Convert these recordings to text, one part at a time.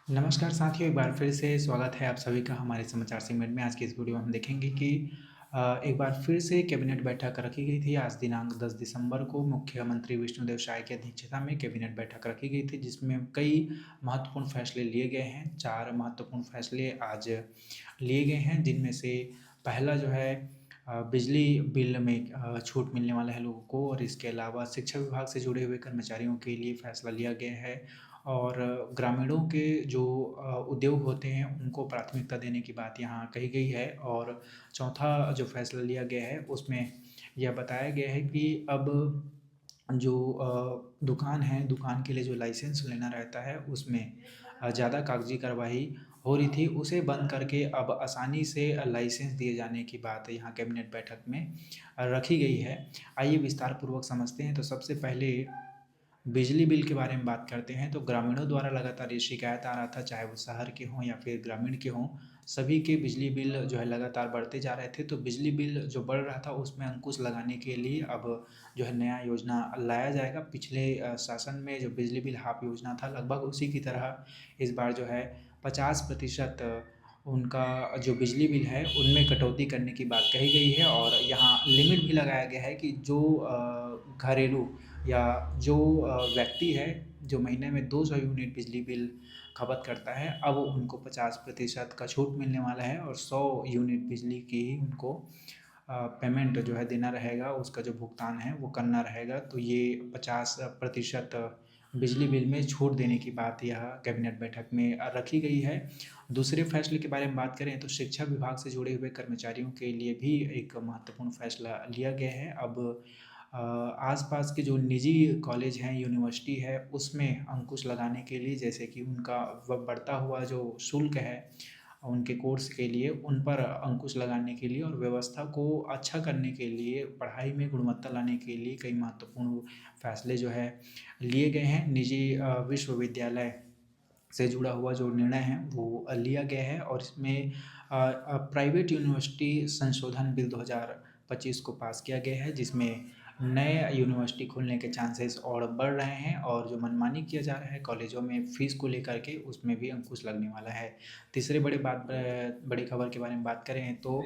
नमस्कार साथियों, एक बार फिर से स्वागत है आप सभी का हमारे समाचार सेगमेंट में। आज की इस वीडियो में हम देखेंगे कि एक बार फिर से कैबिनेट बैठक रखी गई थी। आज दिनांक 10 दिसंबर को मुख्यमंत्री विष्णुदेव साय की अध्यक्षता में कैबिनेट बैठक रखी गई थी, जिसमें कई महत्वपूर्ण फैसले लिए गए हैं। 4 महत्वपूर्ण फैसले आज लिए गए हैं, जिनमें से पहला जो है बिजली बिल में छूट मिलने वाला है लोगों को, और इसके अलावा शिक्षा विभाग से जुड़े हुए कर्मचारियों के लिए फैसला लिया गया है। और ग्रामीणों के जो उद्योग होते हैं उनको प्राथमिकता देने की बात यहाँ कही गई है। और चौथा जो फैसला लिया गया है उसमें यह बताया गया है कि अब जो दुकान है, दुकान के लिए जो लाइसेंस लेना रहता है उसमें ज़्यादा कागजी कार्रवाई हो रही थी, उसे बंद करके अब आसानी से लाइसेंस दिए जाने की बात यहाँ कैबिनेट बैठक में रखी गई है। आइए विस्तार पूर्वक समझते हैं। तो सबसे पहले बिजली बिल के बारे में बात करते हैं। तो ग्रामीणों द्वारा लगातार ये शिकायत आ रहा था, चाहे वो शहर के हों या फिर ग्रामीण के हों, सभी के बिजली बिल जो है लगातार बढ़ते जा रहे थे। तो बिजली बिल जो बढ़ रहा था उसमें अंकुश लगाने के लिए अब जो है नया योजना लाया जाएगा। पिछले शासन में जो बिजली बिल हाफ योजना था, लगभग उसी की तरह इस बार जो है 50% उनका जो बिजली बिल है उनमें कटौती करने की बात कही गई है। और यहाँ लिमिट भी लगाया गया है कि जो घरेलू या जो व्यक्ति है जो महीने में 200 यूनिट बिजली बिल खपत करता है, अब उनको 50% का छूट मिलने वाला है और 100 यूनिट बिजली की ही उनको पेमेंट जो है देना रहेगा, उसका जो भुगतान है वो करना रहेगा। तो ये 50% बिजली बिल में छूट देने की बात यह कैबिनेट बैठक में रखी गई है। दूसरे फैसले के बारे में बात करें तो शिक्षा विभाग से जुड़े हुए कर्मचारियों के लिए भी एक महत्वपूर्ण फैसला लिया गया है। अब आसपास के जो निजी कॉलेज हैं, यूनिवर्सिटी है, उसमें अंकुश लगाने के लिए, जैसे कि उनका बढ़ता हुआ जो शुल्क है उनके कोर्स के लिए, उन पर अंकुश लगाने के लिए और व्यवस्था को अच्छा करने के लिए, पढ़ाई में गुणवत्ता लाने के लिए कई महत्वपूर्ण फैसले जो है लिए गए हैं। निजी विश्वविद्यालय से जुड़ा हुआ जो निर्णय है वो लिया गया है। और इसमें प्राइवेट यूनिवर्सिटी संशोधन बिल 2025 को पास किया गया है, जिसमें नए यूनिवर्सिटी खुलने के चांसेस और बढ़ रहे हैं, और जो मनमानी किया जा रहा है कॉलेजों में फ़ीस को लेकर के, उसमें भी अंकुश लगने वाला है। तीसरे बड़ी खबर के बारे में बात करें तो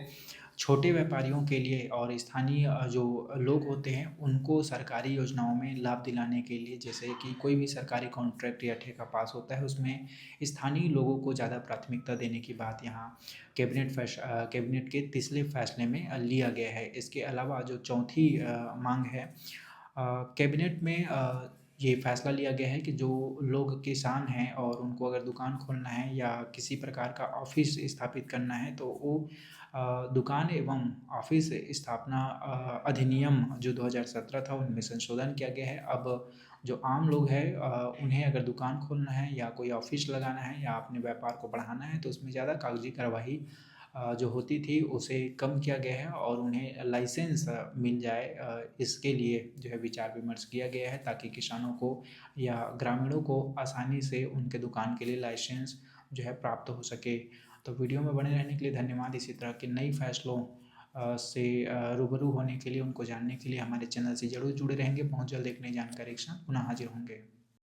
छोटे व्यापारियों के लिए और स्थानीय जो लोग होते हैं उनको सरकारी योजनाओं में लाभ दिलाने के लिए, जैसे कि कोई भी सरकारी कॉन्ट्रैक्ट या ठेका पास होता है उसमें स्थानीय लोगों को ज़्यादा प्राथमिकता देने की बात यहाँ कैबिनेट के तीसरे फैसले में लिया गया है। इसके अलावा जो चौथी मांग है, कैबिनेट में ये फैसला लिया गया है कि जो लोग किसान हैं और उनको अगर दुकान खोलना है या किसी प्रकार का ऑफिस स्थापित करना है, तो वो दुकान एवं ऑफिस स्थापना अधिनियम जो 2017 था उनमें संशोधन किया गया है। अब जो आम लोग हैं उन्हें अगर दुकान खोलना है या कोई ऑफिस लगाना है या अपने व्यापार को बढ़ाना है, तो उसमें ज़्यादा कागजी कार्यवाही जो होती थी उसे कम किया गया है और उन्हें लाइसेंस मिल जाए। इसके लिए जो है विचार विमर्श किया गया है, ताकि किसानों को या ग्रामीणों को आसानी से उनके दुकान के लिए लाइसेंस जो है प्राप्त हो सके। तो वीडियो में बने रहने के लिए धन्यवाद। इसी तरह के नई फैसलों से रूबरू होने के लिए, उनको जानने के लिए हमारे चैनल से ज़रूर जुड़े रहेंगे। बहुत जल्द एक नई जानकारी के साथ पुनः हाजिर होंगे।